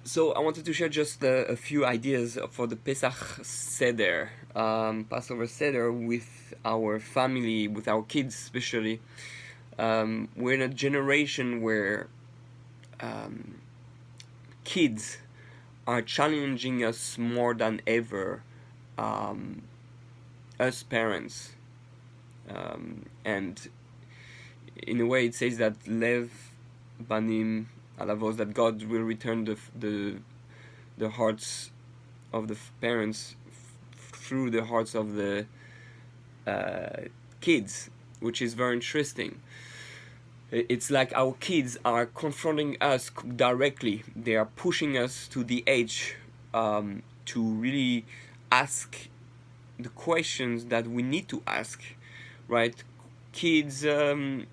So I wanted to share just a few ideas for the Pesach Seder, Passover Seder, with our family, with our kids especially. We're in a generation where kids are challenging us more than ever, um, us parents. And in a way, it says that Lev Banim Alavos, that God will return the hearts of the parents through the hearts of the kids, which is very interesting. It's like our kids are confronting us directly. They are pushing us to the edge, to really ask the questions that we need to ask, right? Kids, and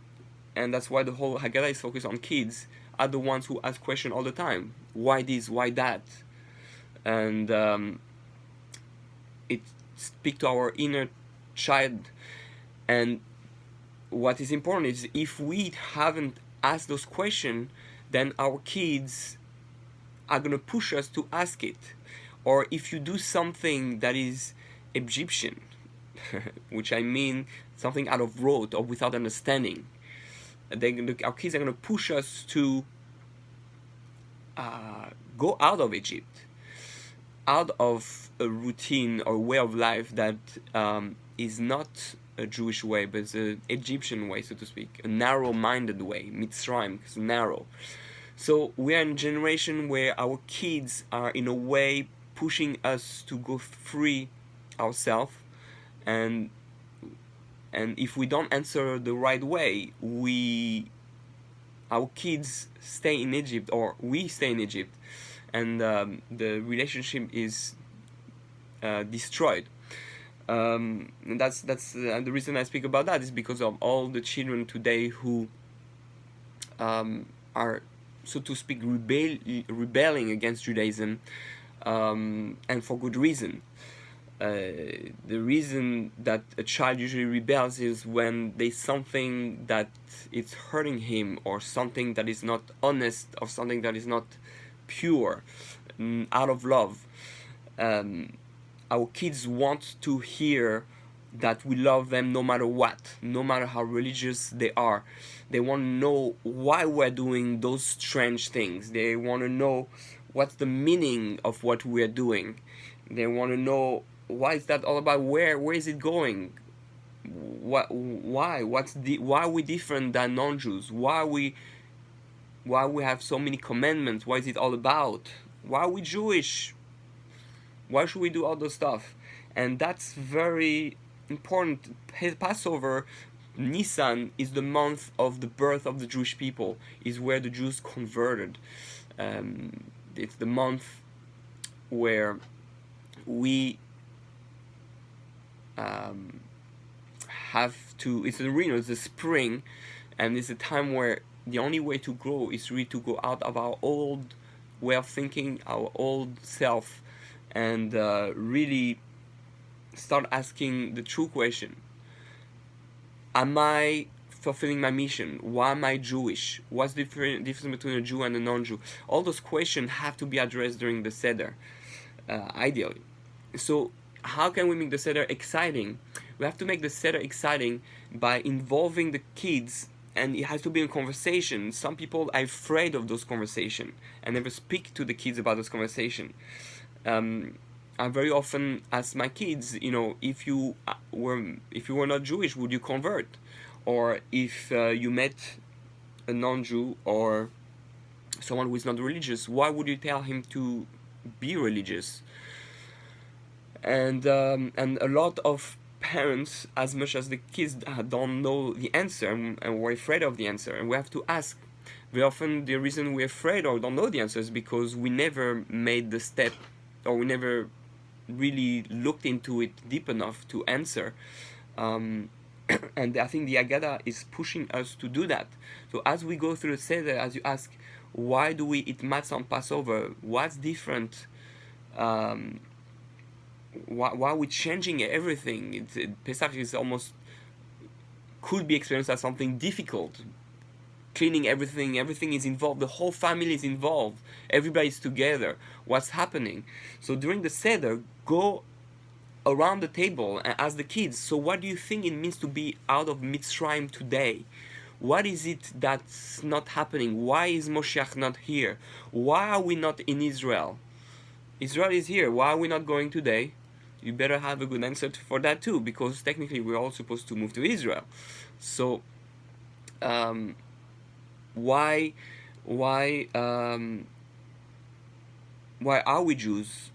that's why the whole Haggadah is focused on kids, are the ones who ask questions all the time. Why this? Why that? And it speaks to our inner child. And what is important is if we haven't asked those questions, then our kids are going to push us to ask it. Or if you do something that is Egyptian, which I mean something out of rote or without understanding, our kids are going to push us to go out of Egypt, out of a routine or way of life that is not a Jewish way, but it's an Egyptian way, so to speak, a narrow-minded way. Mitzrayim is narrow. So we are in a generation where our kids are in a way pushing us to go free ourselves, and if we don't answer the right way, our kids stay in Egypt, or we stay in Egypt, and the relationship is destroyed. And that's the reason I speak about that is because of all the children today who are, so to speak, rebelling against Judaism, and for good reason. The reason that a child usually rebels is when there's something that is hurting him, or something that is not honest, or something that is not pure, out of love. Our kids want to hear that we love them no matter what, no matter how religious they are. They want to know why we're doing those strange things. They want to know what's the meaning of what we're doing. They want to know why is that all about, where is it going, why are we different than non-Jews, why we have so many commandments, what is it all about, why are we Jewish, why should we do all those stuff. And that's very important. Passover, Nisan, is the month of the birth of the Jewish people, is where the Jews converted. It's the month where we have to, it's the spring, and it's a time where the only way to grow is really to go out of our old way of thinking, our old self, and really start asking the true question: am I fulfilling my mission? Why am I Jewish? What's the difference between a Jew and a non-Jew? All those questions have to be addressed during the Seder, ideally. So how can we make the Seder exciting? We have to make the Seder exciting by involving the kids, and it has to be a conversation. Some people are afraid of those conversations and never speak to the kids about those conversations. I very often ask my kids, if you were not Jewish, would you convert? Or if you met a non-Jew or someone who is not religious, why would you tell him to be religious? And a lot of parents, as much as the kids, don't know the answer, and we're afraid of the answer, and we have to ask. Very often the reason we're afraid or don't know the answer is because we never made the step, or we never really looked into it deep enough to answer. And I think the Haggadah is pushing us to do that. So as we go through the Seder, as you ask, why do we eat matzah on Passover? What's different? Why are we changing everything? Pesach is almost, could be experienced as something difficult, cleaning everything. Everything is involved. The whole family is involved. Everybody's together. What's happening? So during the Seder, go around the table and ask the kids, so what do you think it means to be out of Mitzrayim today? What is it that's not happening? Why is Moshiach not here? Why are we not in Israel? Israel is here. Why are we not going today? You better have a good answer for that too, because technically we're all supposed to move to Israel. So why are we Jews?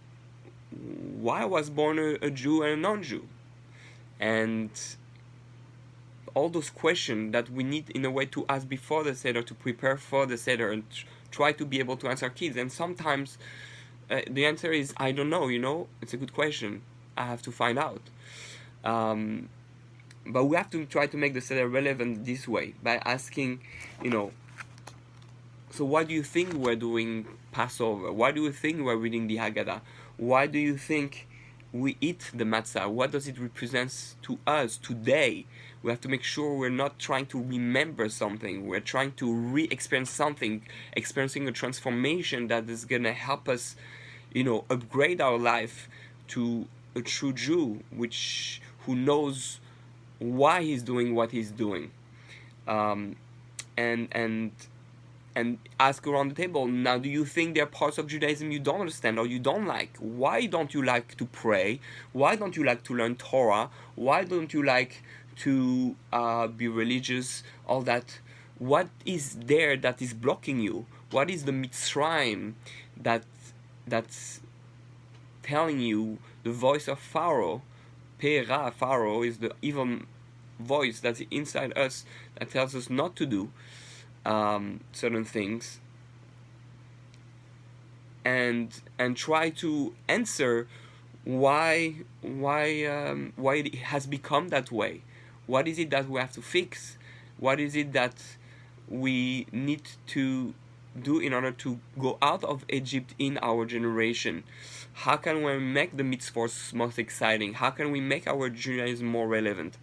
Why was born a Jew and a non-Jew? And all those questions that we need in a way to ask before the Seder, to prepare for the Seder, and try to be able to answer kids. And sometimes the answer is, I don't know, it's a good question. I have to find out. But we have to try to make the Seder relevant this way, by asking, so why do you think we're doing Passover? Why do you think we're reading the Haggadah? Why do you think we eat the matzah? What does it represent to us today? We have to make sure we're not trying to remember something. We're trying to re-experience something, experiencing a transformation that is going to help us, upgrade our life to a true Jew, who knows why he's doing what he's doing. And ask around the table, now, do you think there are parts of Judaism you don't understand or you don't like? Why don't you like to pray? Why don't you like to learn Torah? Why don't you like to be religious? All that. What is there that is blocking you? What is the Mitzrayim that's telling you, the voice of Pharaoh? Pe'era, Pharaoh, is the evil voice that's inside us that tells us not to do certain things, and try to answer why it has become that way. What is it that we have to fix? What is it that we need to do in order to go out of Egypt in our generation? How can we make the mitzvahs most exciting? How can we make our Judaism more relevant?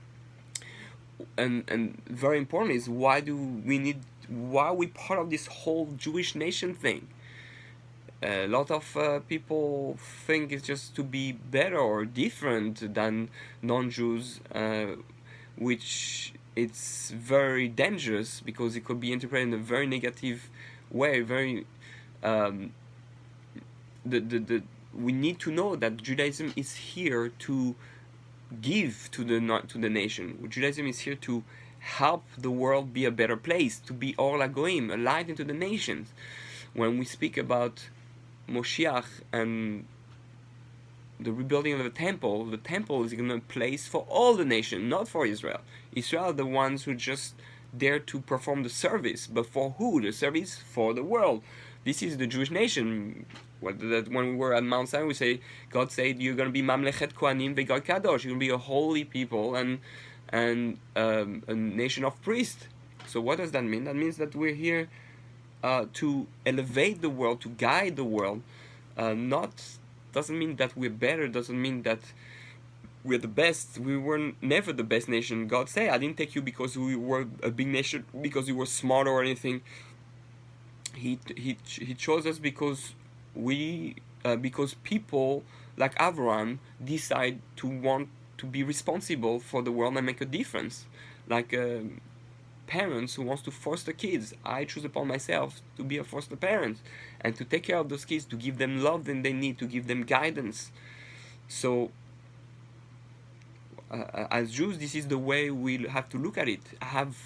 And very important is, why are we part of this whole Jewish nation thing? A lot of people think it's just to be better or different than non-Jews, which it's very dangerous, because it could be interpreted in a very negative way. We need to know that Judaism is here to give to the nation. Judaism is here to help the world be a better place, to be Or LaGoyim, a light into the nations. When we speak about Moshiach and the rebuilding of the temple is going to be a place for all the nation, not for Israel. Israel are the ones who just dare to perform the service, but for who? The service for the world. This is the Jewish nation. When we were at Mount Sinai, we say, God said, you're going to be Mamlechet Kohanim V'Gad Kadosh. You're going to be a holy people and a nation of priests. So what does that mean? That means that we're here to elevate the world, to guide the world. Doesn't mean that we're better. Doesn't mean that we're the best. We were never the best nation. God said, I didn't take you because we were a big nation, because you were smart or anything. He chose us because because people like Abraham decide to want to be responsible for the world and make a difference. Like parents who wants to foster kids. I choose upon myself to be a foster parent and to take care of those kids, to give them love that they need, to give them guidance. So as Jews, this is the way we have to look at it. Have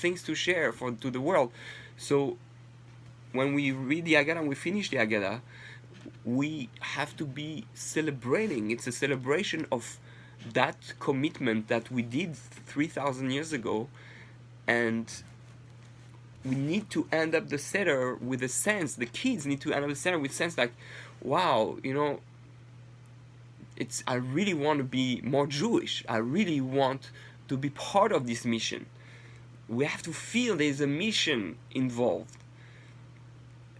things to share to the world. So when we read the Haggadah and we finish the Haggadah, we have to be celebrating. It's a celebration of that commitment that we did 3,000 years ago, and we need to end up the Seder with a sense. The kids need to end up the Seder with a sense like, wow, I really want to be more Jewish. I really want to be part of this mission. We have to feel there's a mission involved.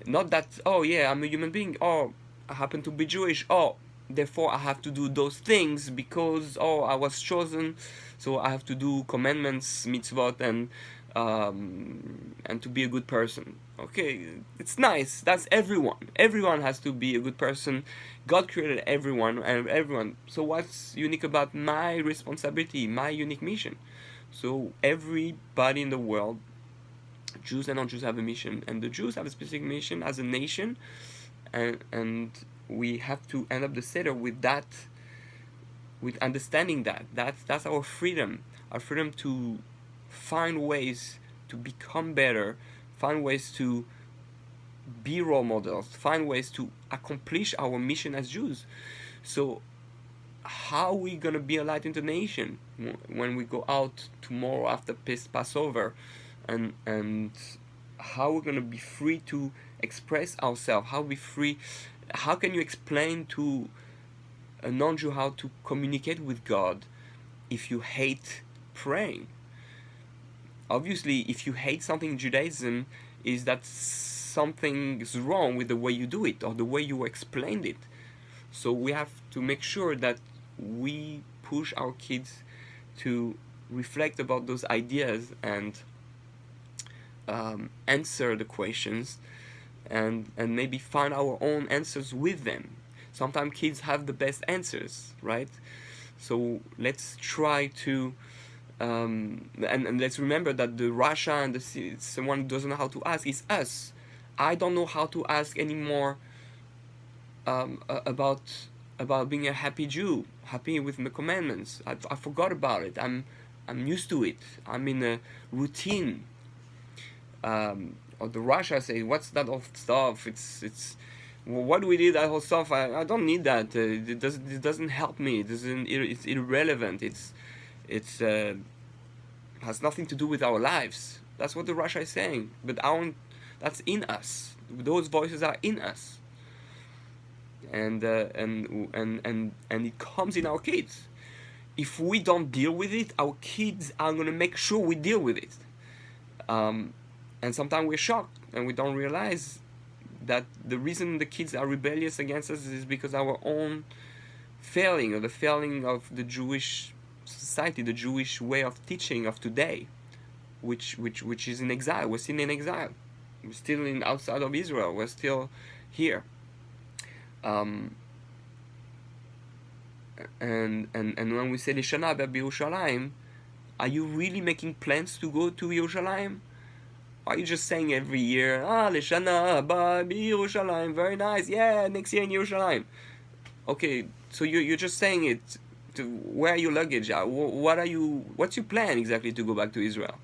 Not that, oh yeah, I'm a human being, oh, I happen to be Jewish, oh, therefore I have to do those things because, oh, I was chosen, so I have to do commandments, mitzvot, and and to be a good person. Okay, it's nice. That's everyone. Everyone has to be a good person. God created everyone and everyone. So what's unique about my responsibility, my unique mission? So everybody in the world, Jews and non-Jews, have a mission, and the Jews have a specific mission as a nation, and we have to end up the Seder with that, with understanding that that's our freedom to find ways to become better, find ways to be role models, find ways to accomplish our mission as Jews. So how are we gonna be a light in the nation when we go out tomorrow after Passover, and how we're gonna be free to express ourselves? How we free? How can you explain to a non-Jew how to communicate with God if you hate praying? Obviously, if you hate something in Judaism, is that something's wrong with the way you do it or the way you explained it. So we have to make sure that we push our kids to reflect about those ideas and answer the questions, and maybe find our own answers with them. Sometimes kids have the best answers, right? So let's try to and let's remember that the Russia and someone who doesn't know how to ask is us. I don't know how to ask anymore about being a happy Jew, happy with the commandments. I forgot about it. I'm used to it. I'm in a routine. Or the Russia say, what's that old stuff? It's what do we need that whole stuff? I don't need that. It doesn't help me. It's irrelevant. It's has nothing to do with our lives. That's what the Russia is saying. But that's in us. Those voices are in us. And it comes in our kids. If we don't deal with it, our kids are gonna make sure we deal with it. And sometimes we're shocked and we don't realize that the reason the kids are rebellious against us is because our own failing, or the failing of the Jewish society, the Jewish way of teaching of today, which is in exile. We're still in exile. We're still outside of Israel. We're still here. And when we say Lishana B'Yerushalayim, are you really making plans to go to Yerushalayim? Are you just saying every year, Lishana B'Yerushalayim, very nice, yeah, next year in Yerushalayim? Okay, so you're just saying it to wear your luggage. What's your plan exactly to go back to Israel?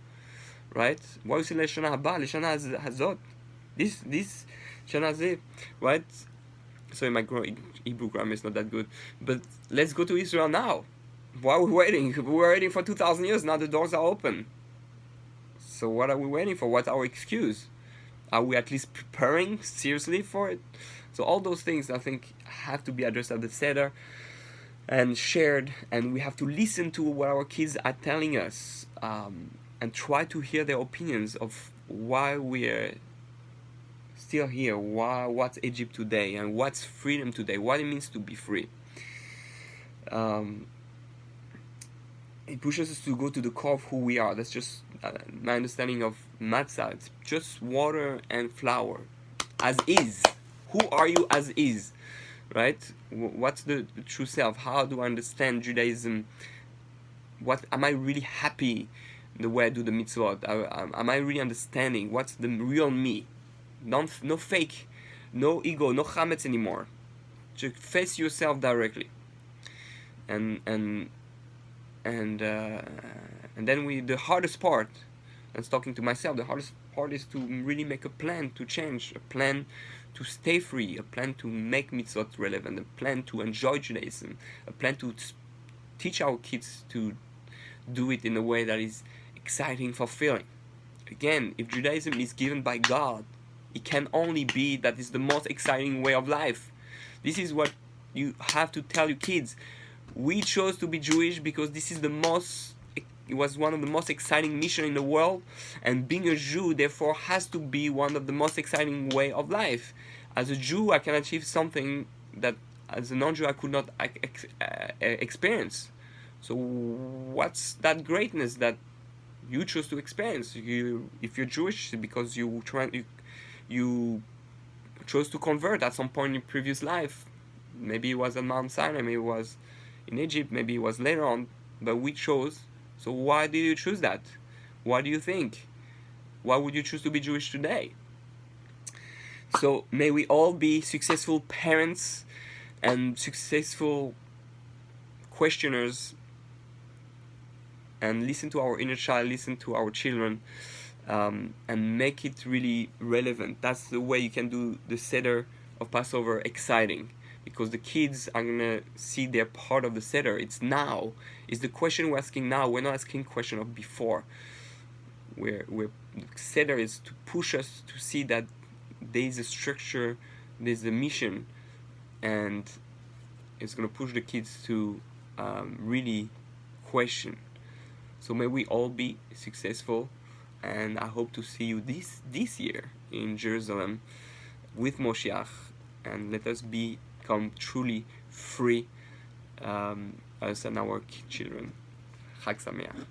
Right? Why you say Lishana Haba, Lishana Hazot? This Shana Zeh, right? Sorry, my Hebrew grammar is not that good. But let's go to Israel now. Why are we waiting? We were waiting for 2,000 years, now the doors are open. So what are we waiting for? What's our excuse? Are we at least preparing seriously for it? So all those things, I think, have to be addressed at the Seder and shared, and we have to listen to what our kids are telling us, and try to hear their opinions of why we're still here, what's Egypt today, and what's freedom today, what it means to be free. It pushes us to go to the core of who we are. That's just my understanding of matzah. It's just water and flour, as is. Who are you as is, right? What's the true self? How do I understand Judaism? What am I really happy the way I do the mitzvot? Am I really understanding what's the real me? No fake, no ego, no chametz anymore. Just face yourself directly. And then the hardest part, and talking to myself, the hardest part is to really make a plan to change, a plan to stay free, a plan to make mitzvot relevant, a plan to enjoy Judaism, a plan to teach our kids to do it in a way that is exciting, fulfilling. Again, if Judaism is given by God, it can only be that is the most exciting way of life. This is what you have to tell your kids. We chose to be Jewish because it was one of the most exciting missions in the world, and being a Jew therefore has to be one of the most exciting way of life. As a Jew, I can achieve something that as a non-Jew I could not experience. So what's that greatness that you chose to experience. If you're Jewish, because you chose to convert at some point in previous life. Maybe it was at Mount Sinai, maybe it was in Egypt, maybe it was later on, but we chose. So why did you choose that? Why do you think? Why would you choose to be Jewish today? So may we all be successful parents and successful questioners, and listen to our inner child, listen to our children, and make it really relevant. That's the way you can do the Seder of Passover exciting, because the kids are gonna see they're part of the Seder. It's now. It's the question we're asking now. We're not asking question of before. The Seder is to push us to see that there is a structure, there's a mission, and it's gonna push the kids to really question. So may we all be successful, and I hope to see you this year in Jerusalem with Moshiach, and let us become truly free, us and our children. Chag Sameach.